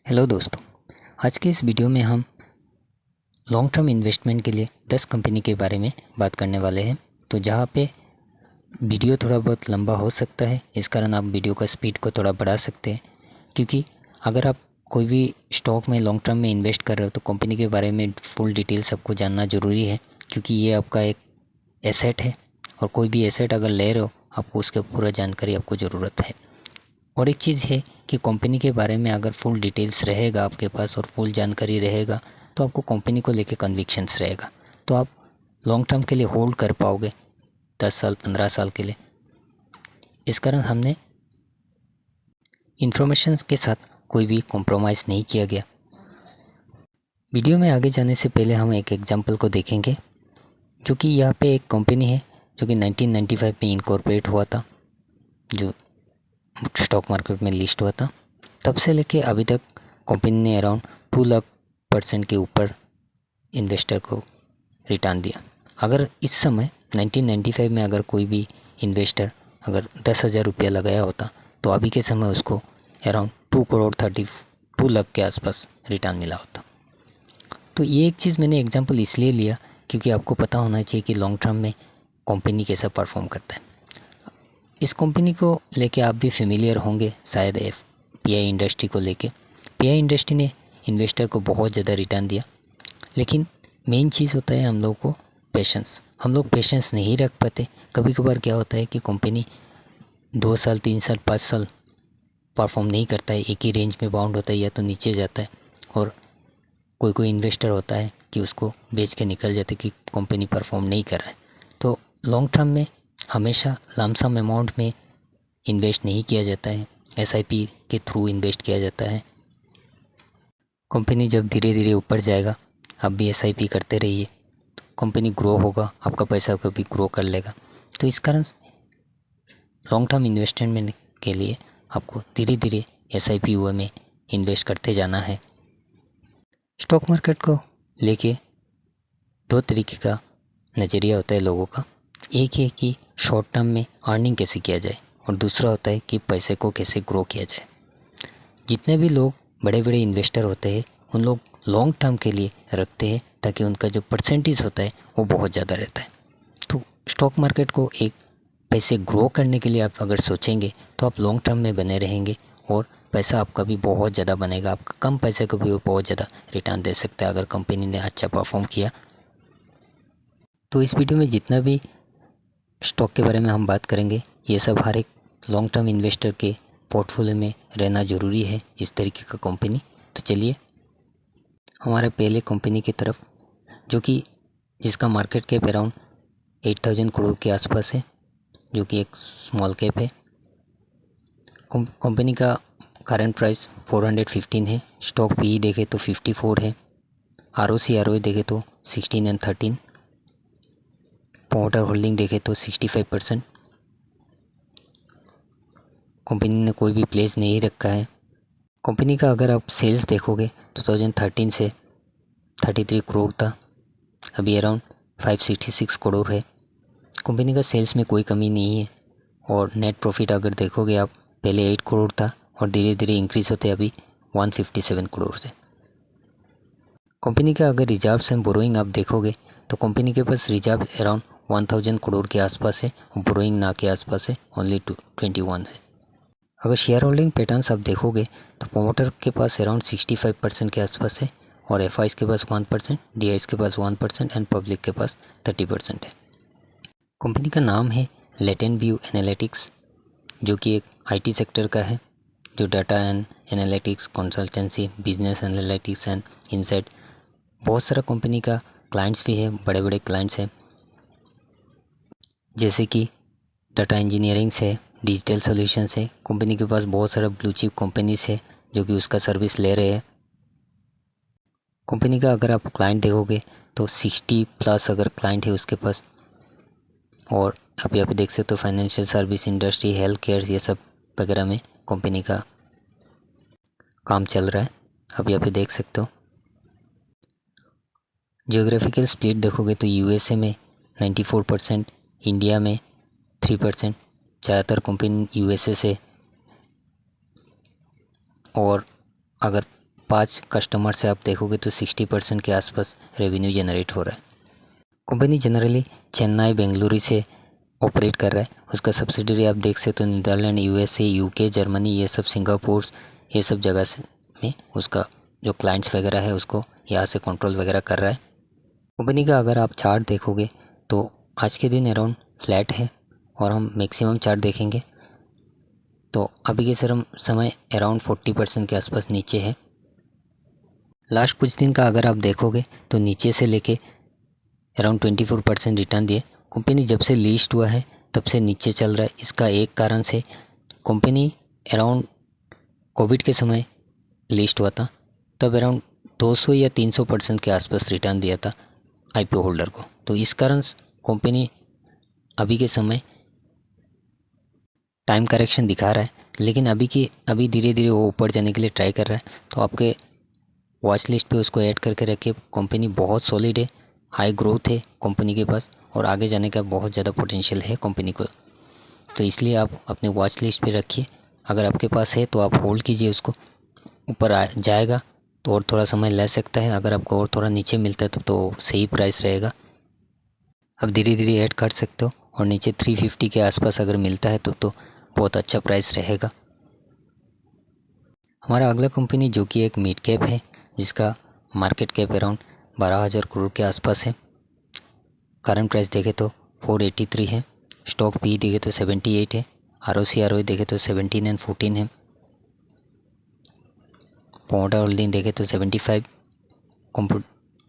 Hello दोस्तों, आज के इस वीडियो में हम लॉन्ग टर्म इन्वेस्टमेंट के लिए 10 कंपनी के बारे में बात करने वाले हैं। तो जहाँ पे वीडियो थोड़ा बहुत लंबा हो सकता है, इस कारण आप वीडियो का स्पीड को थोड़ा बढ़ा सकते हैं, क्योंकि अगर आप कोई भी स्टॉक में लॉन्ग टर्म में इन्वेस्ट कर रहे हो तो कंपनी के बारे में फुल डिटेल सबको जानना ज़रूरी है, क्योंकि ये आपका एक एसेट है और कोई भी एसेट अगर ले रहे हो आपको उसका पूरा जानकारी आपको ज़रूरत है। और एक चीज़ है कि कंपनी के बारे में अगर फुल डिटेल्स रहेगा आपके पास और फुल जानकारी रहेगा तो आपको कंपनी को लेके कन्विक्शंस रहेगा, तो आप लॉन्ग टर्म के लिए होल्ड कर पाओगे 10 साल 15 साल के लिए। इस कारण हमने इन्फॉर्मेशन के साथ कोई भी कॉम्प्रोमाइज़ नहीं किया गया। वीडियो में आगे जाने से पहले हम एक एग्जांपल को देखेंगे, जो कि यहाँ पे एक कंपनी है जो कि 1995 में इनकॉर्पोरेट हुआ था, जो स्टॉक मार्केट में लिस्ट हुआ था। तब से लेके अभी तक कंपनी ने अराउंड 2 लाख % के ऊपर इन्वेस्टर को रिटर्न दिया। अगर इस समय 1995 में अगर कोई भी इन्वेस्टर अगर 10,000 रुपया लगाया होता तो अभी के समय उसको अराउंड 2 लाख के आसपास रिटर्न मिला होता। तो ये एक चीज़ मैंने एग्जांपल इसलिए लिया क्योंकि आपको पता होना चाहिए कि लॉन्ग टर्म में कंपनी कैसा परफॉर्म करता है। इस कंपनी को लेके आप भी फेमिलियर होंगे शायद, पीआई इंडस्ट्री को लेके। पीआई इंडस्ट्री ने इन्वेस्टर को बहुत ज़्यादा रिटर्न दिया, लेकिन मेन चीज़ होता है हम लोग को पेशेंस। हम लोग पेशेंस नहीं रख पाते। कभी कभार क्या होता है कि कंपनी 2 साल 3 साल 5 साल परफॉर्म नहीं करता है, एक ही रेंज में बाउंड होता है या तो नीचे जाता है, और कोई कोई इन्वेस्टर होता है कि उसको बेच के निकल जाते कि कंपनी परफॉर्म नहीं कर रहा है। तो लॉन्ग टर्म में हमेशा लमसम अमाउंट में इन्वेस्ट नहीं किया जाता है, एसआईपी के थ्रू इन्वेस्ट किया जाता है। कंपनी जब धीरे धीरे ऊपर जाएगा आप भी एसआईपी करते रहिए, कंपनी ग्रो होगा, आपका पैसा कभी ग्रो कर लेगा। तो इस कारण लॉन्ग टर्म इन्वेस्टमेंट के लिए आपको धीरे धीरे एसआईपी हुए में इन्वेस्ट करते जाना है। स्टॉक मार्केट को लेके 2 तरीके का नज़रिया होता है लोगों का। एक है कि शॉर्ट टर्म में अर्निंग कैसे किया जाए, और दूसरा होता है कि पैसे को कैसे ग्रो किया जाए। जितने भी लोग बड़े बड़े इन्वेस्टर होते हैं उन लोग लॉन्ग टर्म के लिए रखते हैं, ताकि उनका जो परसेंटेज होता है वो बहुत ज़्यादा रहता है। तो स्टॉक मार्केट को एक पैसे ग्रो करने के लिए आप अगर सोचेंगे तो आप लॉन्ग टर्म में बने रहेंगे और पैसा आपका भी बहुत ज़्यादा बनेगा। आपका कम पैसे को भी वो बहुत ज़्यादा रिटर्न दे सकता है अगर कंपनी ने अच्छा परफॉर्म किया। तो इस वीडियो में जितना भी स्टॉक के बारे में हम बात करेंगे, ये सब हर एक लॉन्ग टर्म इन्वेस्टर के पोर्टफोलियो में रहना ज़रूरी है, इस तरीके का कंपनी। तो चलिए हमारे पहले कंपनी की तरफ, जो कि जिसका मार्केट कैप अराउंड 8,000 करोड़ के आसपास है, जो कि एक स्मॉल कैप है। कंपनी का करंट प्राइस 415 है। स्टॉक पी देखे तो 54 है। ROC देखे तो 16 एंड 13। प्रमोटर होल्डिंग देखे तो 65%। कंपनी ने कोई भी प्लेस नहीं रखा है। कंपनी का अगर आप सेल्स देखोगे 2013 से 33 करोड़ था, अभी अराउंड 566 करोड़ है। कंपनी का सेल्स में कोई कमी नहीं है। और नेट प्रॉफिट अगर देखोगे आप, पहले 8 करोड़ था और धीरे धीरे इंक्रीज़ होते अभी 157 करोड़ से। कंपनी का अगर रिजर्व्स एंड बोरोइंग आप देखोगे तो कंपनी के पास रिजर्व अराउंड 1000 करोड़ के आसपास है और बोरोइंग ना के आसपास है, ओनली 21 है। अगर शेयर होल्डिंग पैटर्न्स आप देखोगे तो प्रोमोटर के पास अराउंड 65% के आसपास है, और एफआईज के पास 1%, डीआईज के पास 1% एंड पब्लिक के पास 30% है। कंपनी का नाम है लेटेंट व्यू एनालिटिक्स, जो कि एक आईटी सेक्टर का है, जो data and analytics, consultancy, business analytics and insight, बहुत सारा कंपनी का क्लाइंट्स भी है, बड़े बड़े क्लाइंट्स हैं, जैसे कि डाटा इंजीनियरिंग है, डिजिटल सॉल्यूशंस है। कंपनी के पास बहुत सारा ब्लू चिप कंपनीज है जो कि उसका सर्विस ले रहे हैं। कंपनी का अगर आप क्लाइंट देखोगे तो 60+ अगर क्लाइंट है उसके पास, और आप यहाँ पे देख सकते हो financial service industry, health care, ये सब वगैरह में कंपनी का काम चल रहा है, आप यहाँ पे देख सकते हो। जियोग्राफिकल स्प्लिट देखोगे तो यूएसए में 94%, इंडिया में 3%, ज़्यादातर कंपनी यूएसए से। और अगर 5 कस्टमर से आप देखोगे तो 60% के आसपास रेवेन्यू जनरेट हो रहा है। कंपनी जनरली चेन्नई बेंगलुरु से ऑपरेट कर रहा है। उसका सब्सिडरी आप देख सकते हो नीदरलैंड, यूएसए, यूके, जर्मनी, ये सब सिंगापुर, ये सब जगह से में उसका जो क्लाइंट्स वगैरह है उसको यहाँ से कंट्रोल वगैरह कर रहा है। कंपनी का अगर आप चार्ट देखोगे तो आज के दिन अराउंड फ्लैट है और हम मैक्सिमम चार्ट देखेंगे तो अभी के समय अराउंड 40% के आसपास नीचे है। लास्ट कुछ दिन का अगर आप देखोगे तो नीचे से लेके अराउंड 24% रिटर्न दिए। कंपनी जब से लिस्ट हुआ है तब से नीचे चल रहा है। इसका एक कारण से कंपनी अराउंड कोविड के समय लिस्ट हुआ था, तब अराउंड 200 या 300% के आसपास रिटर्न दिया था आईपीओ होल्डर को। तो इस कारण कंपनी अभी के समय टाइम करेक्शन दिखा रहा है, लेकिन अभी धीरे धीरे वो ऊपर जाने के लिए ट्राई कर रहा है। तो आपके वॉच लिस्ट पे उसको ऐड करके रखिए। कंपनी बहुत सॉलिड है, हाई ग्रोथ है कंपनी के पास और आगे जाने का बहुत ज़्यादा पोटेंशियल है कंपनी को। तो इसलिए आप अपने वॉच लिस्ट पे रखिए। अगर आपके पास है तो आप होल्ड कीजिए उसको। ऊपर आ जाएगा तो और थोड़ा समय ले सकता है, अगर आपको और थोड़ा नीचे मिलता है तो सही प्राइस रहेगा। अब धीरे धीरे ऐड कर सकते हो और नीचे 350 के आसपास अगर मिलता है तो बहुत अच्छा प्राइस रहेगा। हमारा अगला कंपनी जो कि एक मिड कैप है, जिसका मार्केट कैप अराउंड 12,000 करोड़ के आसपास है। करंट प्राइस देखे तो 483 है। स्टॉक पी देखे तो 78 है। ROC देखे तो 17 एंड 14 है। प्रोमोटर होल्डिंग देखे तो 75।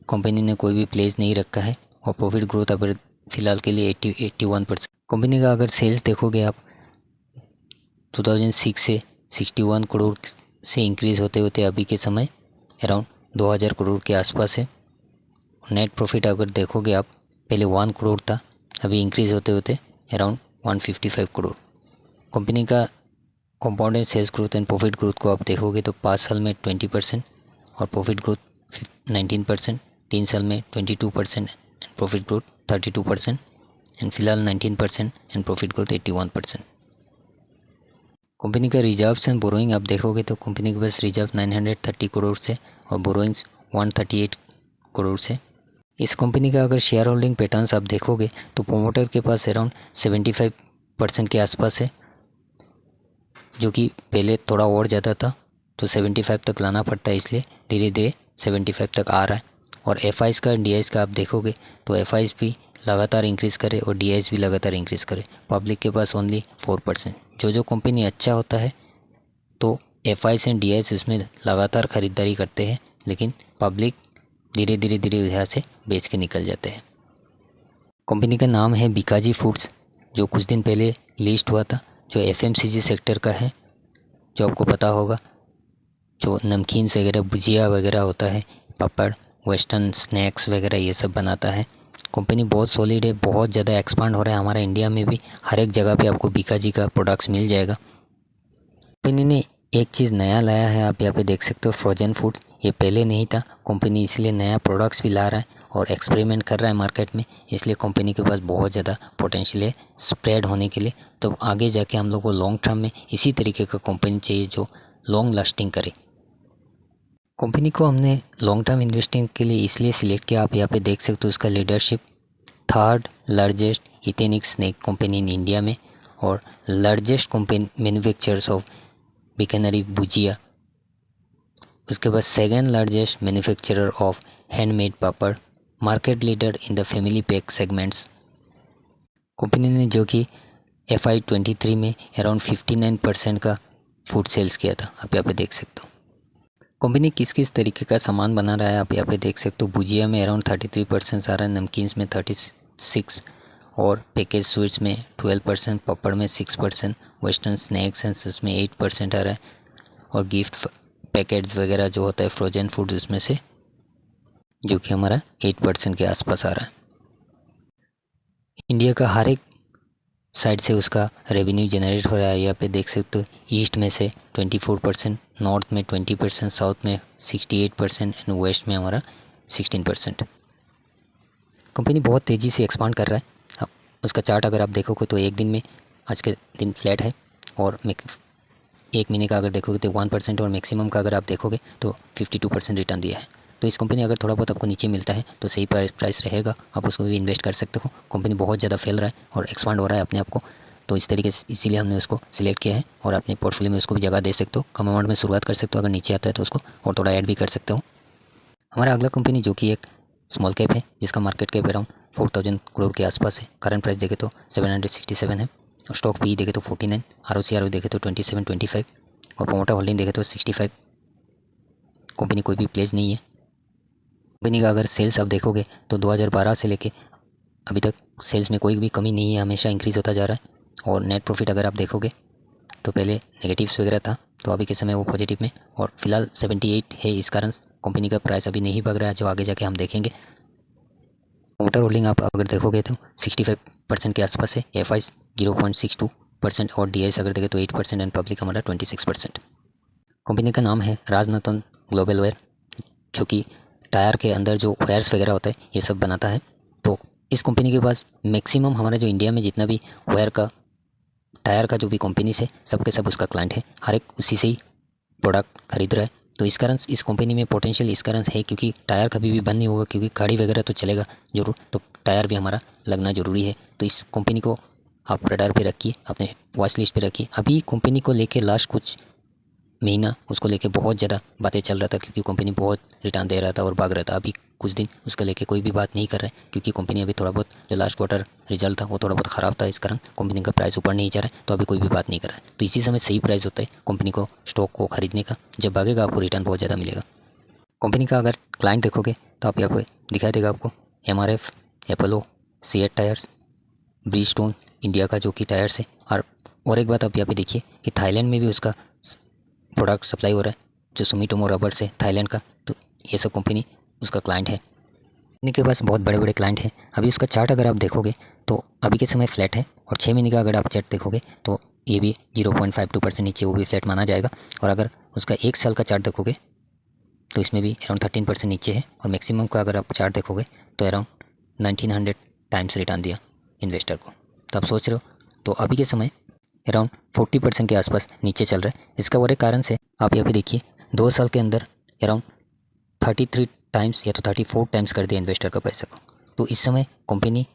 कंपनी ने कोई भी प्लेस नहीं रखा है और प्रॉफिट ग्रोथ अगर फ़िलहाल के लिए 81%। कंपनी का अगर सेल्स देखोगे आप 2006 से 61 करोड़ से इंक्रीज़ होते होते अभी के समय अराउंड 2000 करोड़ के आसपास है। नेट प्रॉफिट अगर देखोगे आप पहले 1 करोड़ था, अभी इंक्रीज़ होते होते अराउंड 155 करोड़। कंपनी का compounded sales growth and profit growth को आप देखोगे तो 5 साल में 20% और प्रॉफिट ग्रोथ 19%, 3 साल में 22% एंड प्रॉफिट ग्रोथ 32% एंड फिलहाल 19% एंड प्रॉफिट ग्रोथ 81%। कंपनी का रिजर्व्स एंड बोरोइंग आप देखोगे तो कंपनी के पास रिजर्व 930 करोड़ से और बोरोइंग्स 138 करोड़ से। इस कंपनी का अगर शेयर होल्डिंग पैटर्न्स आप देखोगे तो प्रोमोटर के पास अराउंड 75% के आसपास है, जो कि पहले थोड़ा और ज़्यादा था तो 75 तक लाना पड़ता है, इसलिए धीरे धीरे 75 तक आ रहा है। और एफआईज़ का डीआईज़ का आप देखोगे तो एफआईज़ भी लगातार इंक्रीज़ करे और डीआईज़ भी लगातार इंक्रीज़ करे। पब्लिक के पास ओनली 4%। जो कंपनी अच्छा होता है तो एफआईज़ एंड डीआईज़ उसमें लगातार ख़रीदारी करते हैं, लेकिन पब्लिक धीरे धीरे यहाँ से बेच के निकल जाते हैं। कंपनी का नाम है बीकाजी फूड्स, जो कुछ दिन पहले लिस्ट हुआ था, जो एफएमसीजी सेक्टर का है। जो आपको पता होगा जो नमकीन वगैरह, भुजिया वगैरह होता है, पापड़, वेस्टर्न स्नैक्स वगैरह ये सब बनाता है। कंपनी बहुत सॉलिड है, बहुत ज़्यादा एक्सपांड हो रहा है। हमारा इंडिया में भी हर एक जगह पे आपको बीकाजी का प्रोडक्ट्स मिल जाएगा। कंपनी ने एक चीज़ नया लाया है, आप यहाँ पे देख सकते हो, फ्रोजन फूड। ये पहले नहीं था, कंपनी इसलिए नया प्रोडक्ट्स भी ला रहा है और एक्सपेरिमेंट कर रहा है मार्केट में। इसलिए कंपनी के पास बहुत ज़्यादा पोटेंशियल है स्प्रेड होने के लिए। तो आगे जाके हम लोग को लॉन्ग टर्म में इसी तरीके का कंपनी चाहिए जो लॉन्ग लास्टिंग करे। कंपनी को हमने लॉन्ग टर्म इन्वेस्टिंग के लिए इसलिए सिलेक्ट किया, आप यहाँ पे देख सकते हो उसका leadership. 3rd largest ethnic snack company in India में और largest company manufacturers of Bikaneri bhujia. उसके बाद 2nd largest manufacturer of handmade papad, market leader in the family pack segments. Company ने जो कि FY23 में अराउंड 59% का फूड सेल्स किया था, आप यहाँ पे देख सकते हो। कंपनी किस किस तरीके का सामान बना रहा है आप यहाँ पे देख सकते हो। भुजिया में अराउंड 33% आ रहा है, नमकीन्स में 36 और पैकेज स्वीट्स में 12%, पापड़ में 6%, वेस्टर्न स्नैक्स एंड उसमें 8% आ रहा है और गिफ्ट पैकेट वगैरह जो होता है फ्रोजन फूड उसमें से जो कि हमारा 8% के आसपास आ रहा है। इंडिया का हर एक साइड से उसका रेवेन्यू जनरेट हो रहा है, यहाँ पे देख सकते हो। ईस्ट में से 24%, नॉर्थ में 20%, साउथ में 68% एंड वेस्ट में हमारा 16%। कंपनी बहुत तेज़ी से एक्सपांड कर रहा है। अब उसका चार्ट अगर आप देखोगे तो एक दिन में आज के दिन फ्लैट है और एक महीने का अगर देखोगे तो 1% और मैक्सिमम का अगर आप देखोगे तो 52% रिटर्न दिया है। तो इस कंपनी अगर थोड़ा बहुत आपको नीचे मिलता है तो सही प्राइस रहेगा, आप उसको भी इन्वेस्ट कर सकते हो। कंपनी बहुत ज़्यादा फैल रहा है और एक्सपांड हो रहा है अपने आप को, तो इस तरीके से इसीलिए हमने उसको सिलेक्ट किया है और अपने पोर्टफोलियो में उसको भी जगह दे सकते हो। कम अमाउंट में शुरुआत कर सकते हो, अगर नीचे आता है तो उसको और थोड़ा ऐड भी कर सकते हो। हमारा अगला कंपनी जो कि एक स्मॉल कैप है, जिसका मार्केट कैप अराउंड 4000 करोड़ के आसपास है। करंट प्राइस देखे तो 767 है। स्टॉक पी देखे तो 49, ROCRO देखे तो 27-25 और प्रोमोटर होल्डिंग देखे तो 65। कंपनी कोई भी प्लेज नहीं है। कंपनी का अगर सेल्स आप देखोगे तो 2012 से लेके अभी तक सेल्स में कोई भी कमी नहीं है, हमेशा इंक्रीज़ होता जा रहा है। और नेट प्रॉफिट अगर आप देखोगे तो पहले नेगेटिव्स वगैरह था, तो अभी के समय वो पॉजिटिव में और फिलहाल 78 है। इस कारण कंपनी का प्राइस अभी नहीं भाग रहा है, जो आगे जाके हम देखेंगे। प्रोमोटर होल्डिंग आप अगर देखोगे तो 65% के आसपास है। FI 0.62% और DIS अगर देखें तो 8% एंड पब्लिक हमारा 26%। कंपनी का नाम है राजनतन ग्लोबल वेयर, जो कि टायर के अंदर जो वायर्स वगैरह होता है ये सब बनाता है। तो इस कंपनी के पास मैक्सिमम हमारा जो इंडिया में जितना भी वायर का टायर का जो भी कंपनी है सबके सब उसका क्लाइंट है, हर एक उसी से ही प्रोडक्ट खरीद रहा है। तो इस कारण इस कंपनी में पोटेंशियल इस कारण है क्योंकि टायर कभी भी बंद नहीं होगा, क्योंकि गाड़ी वगैरह तो चलेगा जरूर, तो टायर भी हमारा लगना ज़रूरी है। तो इस कंपनी को आप रडार पे रखिए, अपने वॉच लिस्ट पे रखिए। अभी कंपनी को लेके लास्ट कुछ महीना उसको लेके बहुत ज़्यादा बातें चल रहा था, क्योंकि कंपनी बहुत रिटर्न दे रहा था और भाग रहा था। अभी कुछ दिन उसको लेके कोई भी बात नहीं कर रहा है, क्योंकि कंपनी अभी थोड़ा बहुत जो लास्ट क्वार्टर रिजल्ट था वो थोड़ा बहुत ख़राब था, इस कारण कंपनी का प्राइस ऊपर नहीं जा रहा है, तो अभी कोई भी बात नहीं कर रहा है। तो इसी समय सही प्राइस होता है कंपनी को स्टॉक को खरीदने का, जब भागेगा आपको रिटर्न बहुत ज़्यादा मिलेगा। कंपनी का अगर क्लाइंट देखोगे तो आप यहाँ पे दिखाई देगा आपको MRF, Apollo, CEAT tyres, Bridgestone India का जो कि टायर्स है। और एक बात आप यहाँ पे देखिए कि थाईलैंड में भी उसका प्रोडक्ट सप्लाई हो रहा है, जो सुमिटोमो रबर से थाईलैंड का, तो ये सब कंपनी उसका क्लाइंट है। कंपनी के पास बहुत बड़े बड़े क्लाइंट हैं। अभी उसका चार्ट अगर आप देखोगे तो अभी के समय फ्लैट है, और 6 महीने का अगर आप चार्ट देखोगे तो ये भी 0.52% नीचे, वो भी फ्लैट माना जाएगा। और अगर उसका 1 साल का चार्ट देखोगे तो इसमें भी अराउंड 13% नीचे है। और मैक्सिमम का अगर आप चार्ट देखोगे तो अराउंड 1900 टाइम्स रिटर्न दिया इन्वेस्टर को। तो आप सोच रहे हो, तो अभी के समय अराउंड 40% के आसपास नीचे चल रहा है। इसका और एक कारण से आप यहाँ पे देखिए 2 साल के अंदर अराउंड 33 टाइम्स या तो 34 टाइम्स कर दिया इन्वेस्टर का पैसा को। तो इस समय कंपनी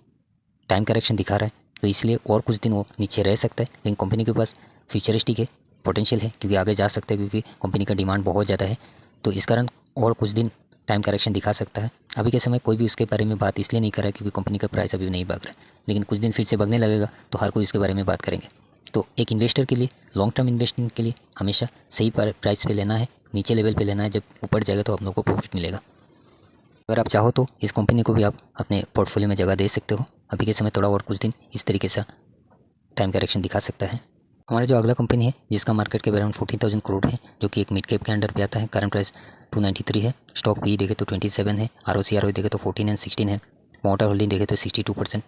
टाइम करेक्शन दिखा रहा है, तो इसलिए और कुछ दिन वो नीचे रह सकता है, लेकिन कंपनी के पास फ्यूचरिस्टिक है, पोटेंशियल है, क्योंकि आगे जा सकता है, क्योंकि कंपनी का डिमांड बहुत ज़्यादा है। तो इस कारण और कुछ दिन टाइम करेक्शन दिखा सकता है। अभी के समय कोई भी उसके बारे में बात इसलिए नहीं कर रहा है क्योंकि कंपनी का प्राइस अभी नहीं भाग रहा है, लेकिन कुछ दिन फिर से भागने लगेगा तो हर कोई उसके बारे में बात करेंगे। तो एक इन्वेस्टर के लिए, लॉन्ग टर्म इन्वेस्टमेंट के लिए हमेशा सही प्राइस पे लेना है, नीचे लेवल पे लेना है। जब ऊपर जाएगा तो आप लोगों को प्रॉफिट मिलेगा। अगर आप चाहो तो इस कंपनी को भी आप अपने पोर्टफोलियो में जगह दे सकते हो। अभी के समय थोड़ा और कुछ दिन इस तरीके से टाइम करेक्शन दिखा सकता है। हमारा जो अगला कंपनी है जिसका मार्केट कैप अराउंड 14,000 करोड़ है, जो कि एक मिड कैप के अंडर पे आता है। करंट प्राइस 293 है। स्टॉक पी देखे तो 27 है। ROCRO देखे तो 14 एंड 16 है। मोटर होल्डिंग देखे तो 62%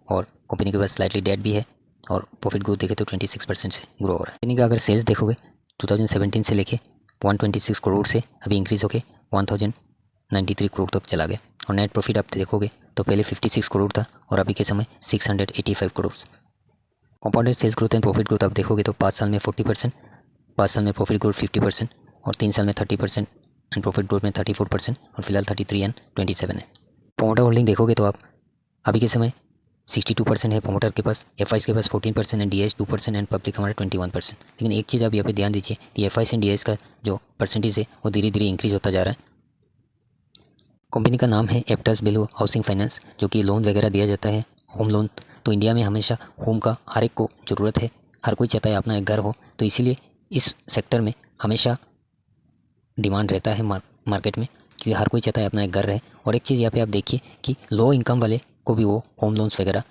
और कंपनी के पास स्लाइटली डेट भी है। और प्रॉफिट ग्रोथ देखे तो 26% से ग्रो हो रहा है। कंपनी का अगर सेल्स देखोगे 2017 से लेके 126 करोड़ से अभी इंक्रीज़ होके 1093 करोड़ तक चला गया। और नेट प्रॉफिट आप देखोगे तो पहले 56 करोड़ था और अभी के समय 685 crore. Compounded sales growth and profit growth आप देखोगे तो 5 साल में 40%, 5 साल में प्रॉफिट ग्रोथ 50% और 3 साल में 30% एंड प्रॉफिट ग्रोथ में 34% और फिलहाल 33 एंड 27 है। प्रोमोटर होल्डिंग देखोगे तो आप अभी के समय 62% है प्रोमोटर के पास, FI के पास 14% एंड DIS 2% एंड पब्लिक हमारा 21%। लेकिन एक चीज़ आप यहाँ पे ध्यान दीजिए कि FI एंड DIS का जो परसेंटेज है वो धीरे धीरे इंक्रीज़ होता जा रहा है। कंपनी का नाम है एप्टस बेलू हाउसिंग फाइनेंस, जो कि लोन वगैरह दिया जाता है, होम लोन। तो इंडिया में हमेशा होम का हर एक को ज़रूरत है, हर कोई चाहता है अपना एक घर हो, तो इसीलिए इस सेक्टर में हमेशा डिमांड रहता है मार्केट में, क्योंकि हर कोई चाहता है अपना एक घर रहे। और एक चीज़ यहाँ पे आप देखिए कि लो इनकम वाले को भी वो होम लोन्स वगैरह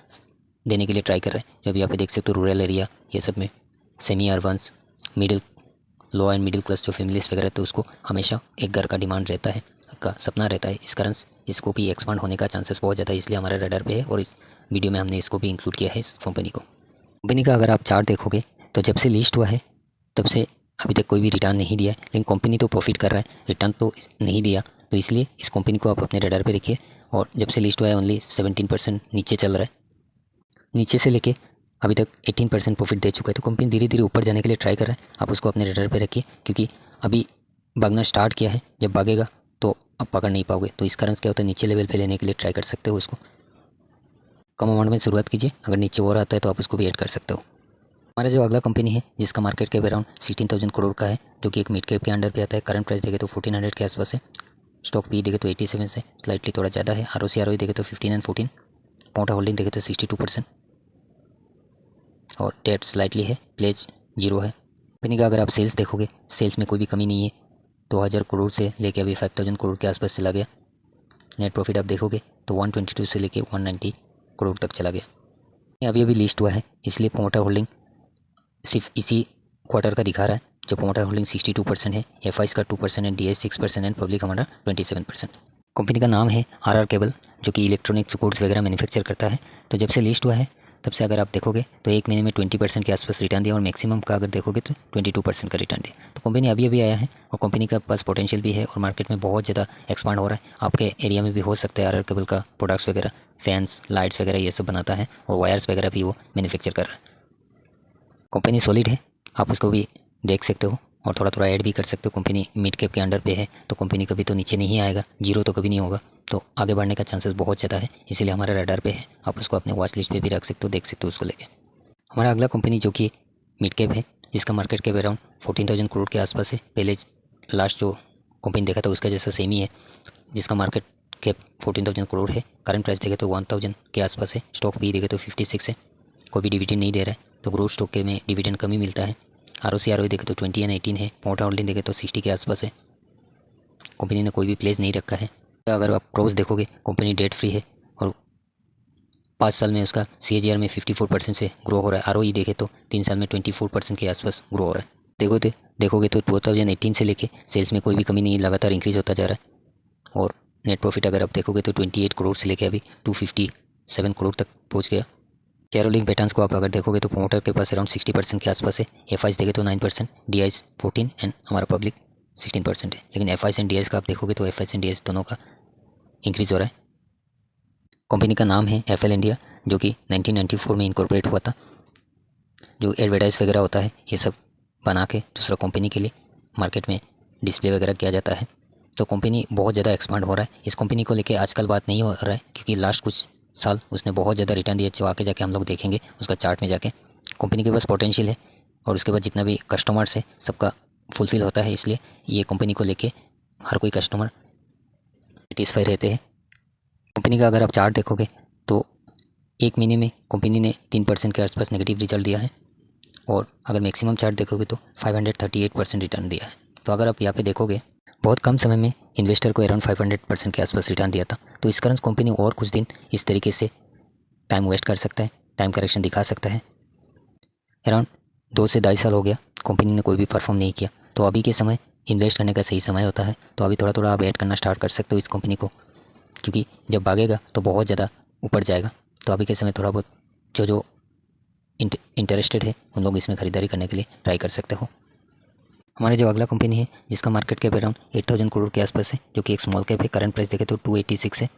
देने के लिए ट्राई कर रहे हैं। जो भी यहाँ पे देख सकते हो रूरल एरिया ये सब में, semi urbans, middle, low and middle class जो फैमिलीज वगैरह, तो उसको हमेशा एक घर का डिमांड रहता है, का सपना रहता है। इस कारण इसको भी एक्सपांड होने का चांसेस बहुत ज़्यादा है, इसलिए हमारे रडार पे है और इस वीडियो में हमने इसको भी इंक्लूड किया है, इस कंपनी को। कंपनी का अगर आप चार्ट देखोगे तो जब से लिस्ट हुआ है तब से अभी तक कोई भी रिटर्न नहीं दिया है, लेकिन कंपनी तो प्रॉफिट कर रहा है, रिटर्न तो नहीं दिया। तो इसलिए इस कंपनी को आप अपने रडार पे रखिए। और जब से लिस्ट हुआ है ओनली 17% नीचे चल रहा है, नीचे से लेके अभी तक 18% प्रॉफिट दे चुका है। तो कंपनी धीरे धीरे ऊपर जाने के लिए ट्राई कर रहा है। आप उसको अपने रेडर पे रखिए, क्योंकि अभी भागना स्टार्ट किया है। जब भागेगा तो आप पकड़ नहीं पाओगे, तो इस कारण क्या होता है, नीचे लेवल पे लेने के लिए ट्राई कर सकते हो उसको। कम अमाउंट में शुरुआत कीजिए, अगर नीचे और आता है तो आप उसको भी ऐड कर सकते हो। हमारा जो अगला कंपनी है जिसका मार्केट कैप अराउंड 16,000 करोड़ का है, जो कि एक मिड कैप के अंडर पे आता है। करंट प्राइस देखे तो 1400 के आसपास है। स्टॉक पी देखे तो 87 से स्लाइटली थोड़ा ज़्यादा है। ROC देखे तो 15 एंड 14। पोटा होल्डिंग देखे तो 62% और डेट स्लाइटली है। प्लेज 0 है। कंपनी का अगर आप सेल्स देखोगे, सेल्स में कोई भी कमी नहीं है। 2000 करोड़ से लेके अभी 5000 करोड़ के आसपास चला गया। नेट प्रॉफिट आप देखोगे तो 122 से लेके 190 करोड़ तक चला गया। ये अभी अभी लिस्ट हुआ है, इसलिए प्रोमोटर होल्डिंग सिर्फ इसी क्वार्टर का दिखा रहा है। जो प्रोमोटर होल्डिंग 62% है, FIs का 2% है, DIs 6% एंड पब्लिक हमारा 27%। कंपनी का नाम है RR केबल, जो कि इलेक्ट्रॉनिक्स गुड्स वगैरह मैन्युफैक्चर करता है। तो जब से लिस्ट हुआ है तब से अगर आप देखोगे तो एक महीने में 20% के आसपास रिटर्न दिया, और मैक्सिमम का अगर देखोगे तो 22% का रिटर्न दिया। तो कंपनी अभी अभी आया है और कंपनी का पास पोटेंशियल भी है और मार्केट में बहुत ज़्यादा एक्सपांड हो रहा है। आपके एरिया में भी हो सकता है। RR केबल का प्रोडक्ट्स वगैरह, फैंस, लाइट्स वगैरह ये सब बनाता है, और वायर्स वगैरह भी वो मैन्युफैक्चर कर रहा है। कंपनी सॉलिड है, आप उसको भी देख सकते हो और थोड़ा थोड़ा ऐड भी कर सकते हो। कंपनी मिड कैप के अंडर पे है, तो कंपनी कभी तो नीचे नहीं आएगा, जीरो तो कभी नहीं होगा, तो आगे बढ़ने का चांसेस बहुत ज़्यादा है। इसीलिए हमारे रडार पे है, आप उसको अपने वॉच लिस्ट पे भी रख सकते हो, देख सकते हो उसको लेके। हमारा अगला कंपनी जो कि मिड कैप है, जिसका मार्केट कैप अराउंड 14,000 करोड़ के आसपास है। पहले लास्ट जो कंपनी देखा था उसका जैसा सेम ही है, जिसका मार्केट कैप 14,000 करोड़ है। करंट प्राइस देखे तो 1000 के आसपास है। स्टॉक भी देखे तो 56 है। कोई भी डिविडेंड नहीं दे रहा है, तो ग्रोथ स्टॉक के में डिविडेंड कम ही मिलता है। ROC देखे तो 20 एंड 18 है। मोटा होल्डिंग देखे तो 60 के आसपास है। कंपनी ने कोई भी प्लेस नहीं रखा है। अगर आप ग्रोथ देखोगे, कंपनी डेट फ्री है और 5 साल में उसका CAGR में 54% से ग्रो हो रहा है। ROE देखे तो 3 साल में 24% के आसपास ग्रो हो रहा है। देखोगे तो 2018 से लेके सेल्स में कोई भी कमी नहीं, लगातार इंक्रीज होता जा रहा है। और नेट प्रॉफिट अगर आप देखोगे तो 28 करोड़ से लेके अभी 257 करोड़ तक पहुँच गया। शेयर होल्डिंग पैटर्न्स को आप अगर देखोगे तो प्रोमोटर के पास अराउंड 60% के आसपास है। FIs देखे तो 9%, DIs 14 एंड हमारा पब्लिक 16% है। लेकिन FIs एंड DIs का आप देखोगे तो FIs एंड DIs दोनों का इंक्रीज हो रहा है। कंपनी का नाम है FL इंडिया, जो कि 1994 में इनकॉर्पोरेट हुआ था। जो एडवर्टाइज वगैरह होता है ये सब बना के दूसरा कंपनी के लिए मार्केट में डिस्प्ले वगैरह किया जाता है। तो कंपनी बहुत ज़्यादा एक्सपांड हो रहा है। इस कंपनी को लेके आजकल बात नहीं हो रहा है, क्योंकि लास्ट कुछ साल उसने बहुत ज़्यादा रिटर्न दिया, जो आके जाके हम लोग देखेंगे उसका चार्ट में जाके। कंपनी के पास पोटेंशियल है और उसके बाद जितना भी कस्टमर्स है सबका फुलफिल होता है, इसलिए ये कंपनी को लेके हर कोई कस्टमर सेटिस्फाई रहते हैं। कंपनी का अगर आप चार्ट देखोगे तो एक महीने में कंपनी ने 3% के आसपास नेगेटिव रिजल्ट दिया है, और अगर मैक्सिमम चार्ट देखोगे तो 538% रिटर्न दिया है। तो अगर आप यहाँ पे देखोगे, बहुत कम समय में इन्वेस्टर को अराउंड 500% के आसपास रिटर्न दिया था। तो इस कारण कंपनी और कुछ दिन इस तरीके से टाइम वेस्ट कर सकता है, टाइम करेक्शन दिखा सकता है। अराउंड 2 से 2.5 साल हो गया कंपनी ने कोई भी परफॉर्म नहीं किया, तो अभी के समय इन्वेस्ट करने का सही समय होता है। तो अभी थोड़ा थोड़ा आप ऐड करना स्टार्ट कर सकते हो इस कंपनी को, क्योंकि जब भागेगा तो बहुत ज़्यादा ऊपर जाएगा। तो अभी के समय थोड़ा बहुत जो इंटरेस्टेड है उन लोग इसमें ख़रीदारी करने के लिए ट्राई कर सकते हो। हमारे जो अगला कंपनी है जिसका मार्केट कैप अराउंड 8,000 करोड़ के आसपास है, जो कि एक स्मॉल कैप है। करंट प्राइस देखे तो 286 है।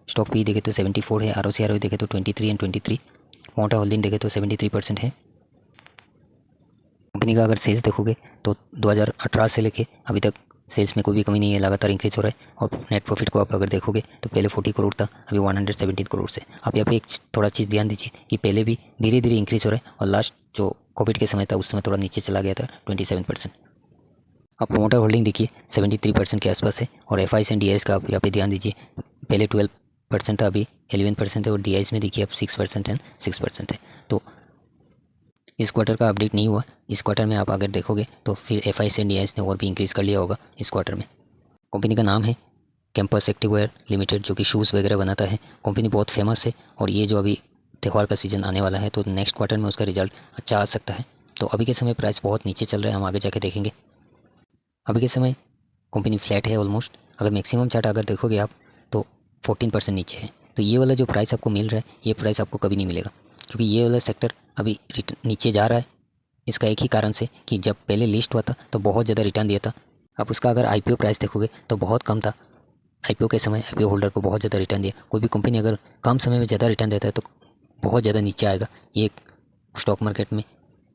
स्टॉक पी देखे तो 74 है। ROC देखे तो 23 एंड 23। मोटा होल्डिंग देखे तो 73% है। कंपनी का अगर सेल्स देखोगे तो 2018 से लेके अभी तक सेल्स में कोई भी कमी नहीं है, लगातार इंक्रीज हो रहा है। और नेट प्रॉफिट को आप अगर देखोगे तो पहले 40 करोड़ था, अभी 117 करोड़ से। आप यहाँ पे एक थोड़ा चीज़ ध्यान दीजिए कि पहले भी धीरे धीरे इंक्रीज हो रहा है, और लास्ट जो कोविड के समय था उस समय थोड़ा नीचे चला गया था 27%। आप प्रोमोटर होल्डिंग देखिए 73% के आसपास है। और FIs एंड DIs का आप यहाँ पे ध्यान दीजिए, पहले 12% था, अभी 11% है। और DIs में देखिए अब 6% एंड 6% है। तो इस क्वार्टर का अपडेट नहीं हुआ, इस क्वार्टर में आप अगर देखोगे तो फिर FIs एंड DIs ने और भी इंक्रीज़ कर लिया होगा इस क्वार्टर में। कंपनी का नाम है कैंपस एक्टिववेयर लिमिटेड, जो कि शूज़ वगैरह बनाता है। कंपनी बहुत फेमस है, और ये जो अभी त्यौहार का सीज़न आने वाला है तो नेक्स्ट क्वार्टर में उसका रिजल्ट अच्छा आ सकता है। तो अभी के समय प्राइस बहुत नीचे चल रहा है, हम आगे जाके देखेंगे। अभी के समय कंपनी फ्लैट है ऑलमोस्ट। अगर मैक्सिमम चार्ट अगर देखोगे आप तो 14% नीचे है। तो ये वाला जो प्राइस आपको मिल रहा है, ये प्राइस आपको कभी नहीं मिलेगा, क्योंकि ये वाला सेक्टर अभी नीचे जा रहा है। इसका एक ही कारण से कि जब पहले लिस्ट हुआ था तो बहुत ज़्यादा रिटर्न दिया था। आप उसका अगर IPO प्राइस देखोगे तो बहुत कम था। IPO के समय IPO होल्डर को बहुत ज़्यादा रिटर्न दिया। कोई भी कंपनी अगर कम समय में ज़्यादा रिटर्न देता है तो बहुत ज़्यादा नीचे आएगा, ये स्टॉक मार्केट में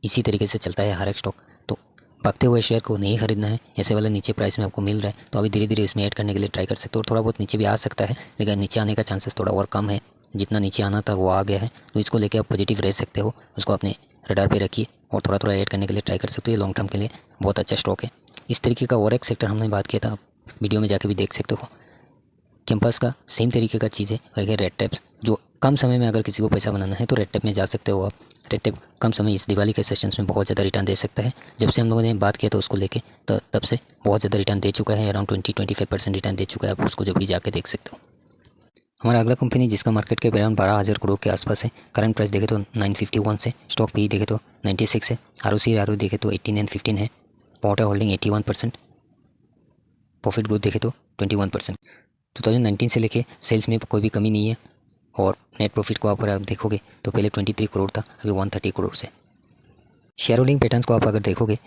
इसी तरीके से चलता है हर एक स्टॉक। तो भागते हुए शेयर को नहीं खरीदना है, ऐसे वाला नीचे प्राइस में आपको मिल रहा है तो अभी धीरे धीरे इसमें ऐड करने के लिए ट्राई कर सकते हो। थोड़ा बहुत नीचे भी आ सकता है, लेकिन नीचे आने का चांसेस थोड़ा और कम है। जितना नीचे आना था वो आ गया है, तो इसको लेके आप पॉजिटिव रह सकते हो, उसको अपने रडार पे रखिए और थोड़ा थोड़ा ऐड करने के लिए ट्राई कर सकते हो। ये लॉन्ग टर्म के लिए बहुत अच्छा स्टॉक है। इस तरीके का और एक सेक्टर हमने बात किया था, आप वीडियो में जाके भी देख सकते हो। कैंपस का सेम तरीके का चीज़ है, वगैरह रेड टैप्स, जो कम समय में अगर किसी को पैसा बनाना है तो रेड टैप में जा सकते हो आप। रेड टैप कम समय इस दिवाली के सेशंस में बहुत ज़्यादा रिटर्न दे सकता है। जब से हम लोगों ने बात किया था उसको लेके, तो तब से बहुत ज़्यादा रिटर्न दे चुका है, अराउंड 20-25% रिटर्न दे चुका है। आप उसको जब भी जाके देख सकते हो। हमारा अगला कंपनी जिसका मार्केट के अराउंड 12,000 करोड़ के आसपास है, करंट प्राइस देखे तो 951 से, स्टॉक पी देखे तो 96 है, आर देखे तो 18 एंड 15 है, पोर्टर होल्डिंग 81%, प्रॉफिट ग्रोथ देखे तो 21%। 2019 से लेके सेल्स में कोई भी कमी नहीं है, और नेट प्रॉफिट को आप देखोगे तो पहले 23 करोड़ था, अभी 130 करोड़ से। शेयर होल्डिंग पैटर्न्स को आप अगर देखोगे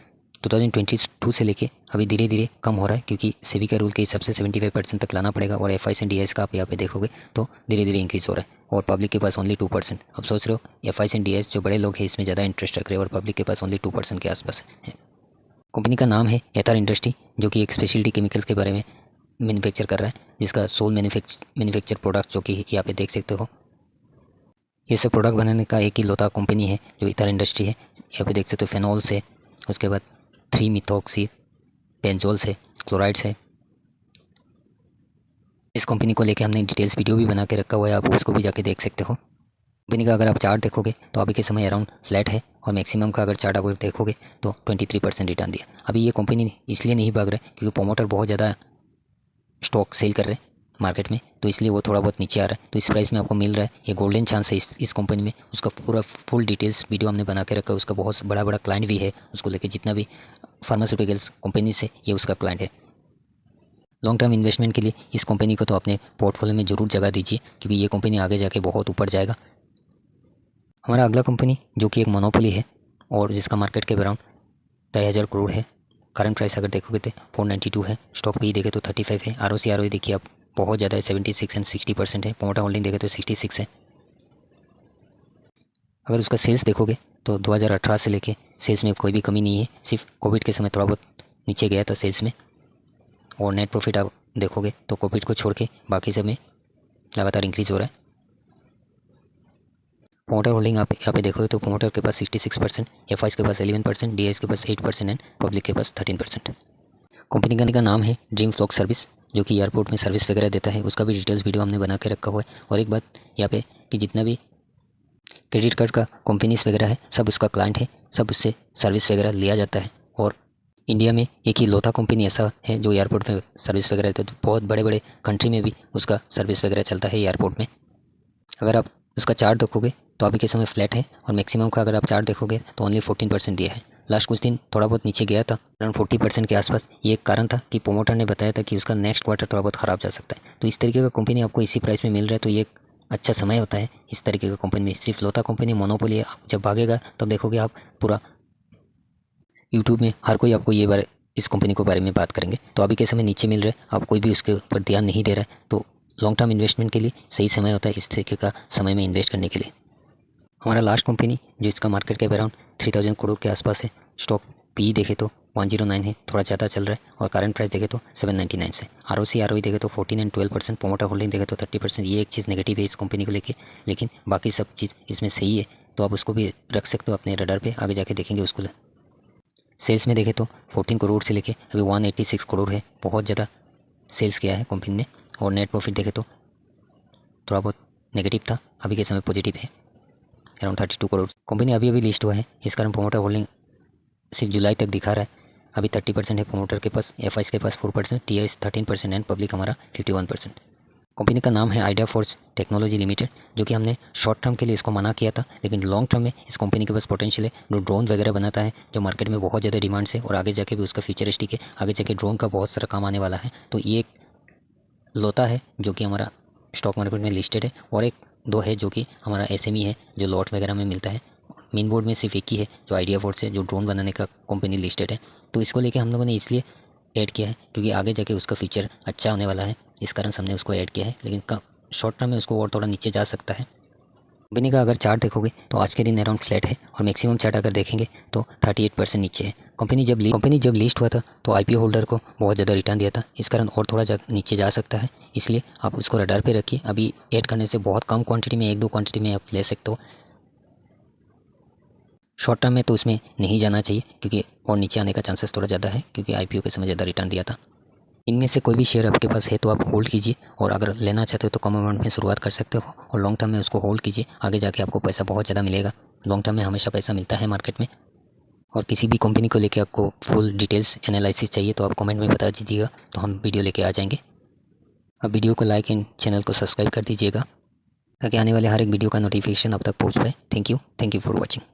2022 से लेके अभी धीरे धीरे कम हो रहा है, क्योंकि सेबी के रूल के हिसाब से 75% तक लाना पड़ेगा, और F I and D S का आप यहाँ पे देखोगे तो धीरे धीरे इंक्रीज़ हो रहा है, और पब्लिक के पास ओनली 2%। अब सोच रहे हो F I and D S जो बड़े लोग हैं इसमें ज़्यादा इंटरेस्ट रख रहे हैं, और पब्लिक के पास ओनली 2% के आसपास है। कंपनी का नाम है एथर इंडस्ट्री, जो कि एक स्पेशलिटी केमिकल्स के बारे में मैन्युफैक्चर कर रहा है, जिसका सोल मैन्युफैक्चर प्रोडक्ट जो कि यहाँ पे देख सकते हो। ये सब प्रोडक्ट बनाने का एक ही लौता कंपनी है जो एथर इंडस्ट्री है। यहाँ पे देख सकते हो फेनॉल से, उसके बाद 3-मिथॉक्सी बेंजोल से, क्लोराइड से। इस कंपनी को लेके हमने डिटेल्स वीडियो भी बना के रखा हुआ है, आप उसको भी जाके देख सकते हो। कंपनी का अगर आप चार्ट देखोगे तो अभी के समय अराउंड फ्लैट है, और मैक्सिमम का अगर चार्ट आप देखोगे तो 23% रिटर्न दिया। अभी ये कंपनी इसलिए नहीं भाग रहा है क्योंकि प्रोमोटर बहुत ज़्यादा स्टॉक सेल कर रहे हैं मार्केट में, तो इसलिए वो थोड़ा बहुत नीचे आ रहा है। तो इस प्राइस में आपको मिल रहा है, ये गोल्डन चांस है इस कंपनी में। उसका पूरा फुल डिटेल्स वीडियो हमने बना के रखा है। उसका बहुत बड़ा बड़ा क्लाइंट भी है, उसको लेके जितना भी फार्मास्यूटिकल्स कंपनी से ये उसका क्लाइंट है। लॉन्ग टर्म इन्वेस्टमेंट के लिए इस कंपनी को तो अपने पोर्टफोलियो में ज़रूर जगह दीजिए, क्योंकि ये कंपनी आगे जाके बहुत ऊपर जाएगा। हमारा अगला कंपनी जो कि एक मोनोपोली है, और जिसका मार्केट के अराउंड 2,000 करोड़ है, करंट प्राइस अगर देखोगे तो 492 है, स्टॉक भी देखे तो 35 है, आर देखिए आप बहुत ज़्यादा है, 76 एंड 60% है, प्रोमोटर होल्डिंग देखे तो 66 है। अगर उसका सेल्स देखोगे तो 2018 से लेके सेल्स में कोई भी कमी नहीं है, सिर्फ कोविड के समय थोड़ा बहुत नीचे गया था सेल्स में। और नेट प्रॉफिट आप देखोगे तो कोविड को छोड़ के बाकी सब में लगातार इंक्रीज़ हो रहा है। प्रोमोटर होल्डिंग आप यहाँ पे देखोगे तो प्रोमोटर के पास 66%, एफ के पास 11%, डी के पास 8% एंड पब्लिक के पास 13%। कंपनी का नाम है ड्रीम फ्लॉग सर्विस, जो कि एयरपोर्ट में सर्विस वगैरह देता है। उसका भी डिटेल्स वीडियो हमने बना के रखा हुआ है। और एक बात यहाँ पे कि जितना भी क्रेडिट कार्ड का कंपनीज वगैरह है सब उसका क्लाइंट है, सब उससे सर्विस वगैरह लिया जाता है। और इंडिया में एक ही लौता कंपनी ऐसा है जो एयरपोर्ट में सर्विस वगैरह देता है, तो बहुत बड़े बड़े कंट्री में भी उसका सर्विस वगैरह चलता है एयरपोर्ट में। अगर आप उसका चार्ट देखोगे तो अभी के समय फ्लैट है, और मैक्सिमम का अगर आप चार्ट देखोगे तो ओनली 14% दिया है। लास्ट कुछ दिन थोड़ा बहुत नीचे गया था, अराउंड 40% के आसपास। ये एक कारण था कि प्रोमोटर ने बताया था कि उसका नेक्स्ट क्वार्टर थोड़ा बहुत ख़राब जा सकता है। तो इस तरीके का कंपनी आपको इसी प्राइस में मिल रहा है, तो ये एक अच्छा समय होता है इस तरीके का कंपनी में। सिर्फ लौता कंपनी मोनोपोली है, जब भागेगा तब देखोगे आप पूरा यूट्यूब में हर कोई आपको ये बारे इस कंपनी के बारे में बात करेंगे। तो अभी के समय नीचे मिल रहा है, आप कोई भी उसके ऊपर ध्यान नहीं दे रहा है, तो लॉन्ग टर्म इन्वेस्टमेंट के लिए सही समय होता है इस तरीके का समय में इन्वेस्ट करने के लिए। हमारा लास्ट कंपनी जो इसका मार्केट कैप अराउंड 3,000 करोड़ के आसपास है, स्टॉक पी देखे तो 109 है, थोड़ा ज़्यादा चल रहा है, और करंट प्राइस देखे तो 799 से। आर देखे तो 14 एंड 12%, प्रोमोटर होल्डिंग देखे तो 30%। ये एक चीज़ नेगेटिव है इस कंपनी को लेके, लेकिन बाकी सब चीज़ इसमें सही है, तो आप उसको भी रख सकते हो अपने रडार पे, आगे जाके देखेंगे उसको। सेल्स में देखे तो 14 करोड़ से लेके अभी 186 करोड़ है, बहुत ज़्यादा सेल्स किया है कंपनी ने। और नेट प्रॉफिट देखे तो थोड़ा बहुत नेगेटिव था, अभी के समय पॉजिटिव है, अराउंड 32 करोड़। कंपनी अभी अभी लिस्ट हुआ है, इस कारण प्रोमोटर होल्डिंग सिर्फ जुलाई तक दिखा रहा है। अभी 30% है प्रोमोटर के पास, एफ के पास 4%, टी 13% एंड पब्लिक हमारा 51%। कंपनी का नाम है आइडिया फोर्स टेक्नोलॉजी लिमिटेड, जो कि हमने शॉर्ट टर्म के लिए इसको मना किया था, लेकिन लॉन्ग टर्म में इस कंपनी के पास पोटेंशियल है। जो ड्रोन वगैरह बनाता है, जो मार्केट में बहुत ज़्यादा डिमांड है, और आगे जाके भी उसका फ्यूचरिस्टिक है, आगे जाके ड्रोन का बहुत सारा काम आने वाला है। तो ये एक लोता है जो कि हमारा स्टॉक मार्केट में लिस्टेड है, और एक दो है जो कि हमारा एसएमई है जो लॉट वगैरह में मिलता है। मेन बोर्ड में सिर्फ एक ही है जो आइडिया फोर्स है, जो ड्रोन बनाने का कंपनी लिस्टेड है। तो इसको लेके हम लोगों ने इसलिए ऐड किया है क्योंकि आगे जाके उसका फीचर अच्छा होने वाला है, इस कारण हमने उसको ऐड किया है। लेकिन शॉर्ट टर्म में उसको और थोड़ा नीचे जा सकता है। कंपनी का अगर चार्ट देखोगे तो आज के दिन अराउंड फ्लैट है और मैक्सिमम चार्ट अगर देखेंगे तो 38% नीचे है। कंपनी जब लिस्ट हुआ था तो आईपीओ होल्डर को बहुत ज़्यादा रिटर्न दिया था, इस कारण और थोड़ा नीचे जा सकता है, इसलिए आप उसको रडार पे रखिए। अभी ऐड करने से बहुत कम क्वांटिटी में, 1-2 क्वांटिटी में आप ले सकते हो। शॉर्ट टर्म में तो उसमें नहीं जाना चाहिए क्योंकि और नीचे आने का चांसेस थोड़ा ज़्यादा है, क्योंकि आईपीओ के समय ज़्यादा रिटर्न दिया था। इनमें से कोई भी शेयर आपके पास है तो आप होल्ड कीजिए, और अगर लेना चाहते हो तो कम अमाउंट में शुरुआत कर सकते हो और लॉन्ग टर्म में उसको होल्ड कीजिए। आगे जाके आपको पैसा बहुत ज़्यादा मिलेगा। लॉन्ग टर्म में हमेशा पैसा मिलता है मार्केट में। और किसी भी कंपनी को लेके आपको फुल डिटेल्स एनालिसिस चाहिए तो आप कमेंट में बता दीजिएगा, तो हम वीडियो लेके आ जाएंगे। अब वीडियो को लाइक एंड चैनल को सब्सक्राइब कर दीजिएगा ताकि आने वाले हर एक वीडियो का नोटिफिकेशन आप तक पहुँच पाए। Thank you for watching.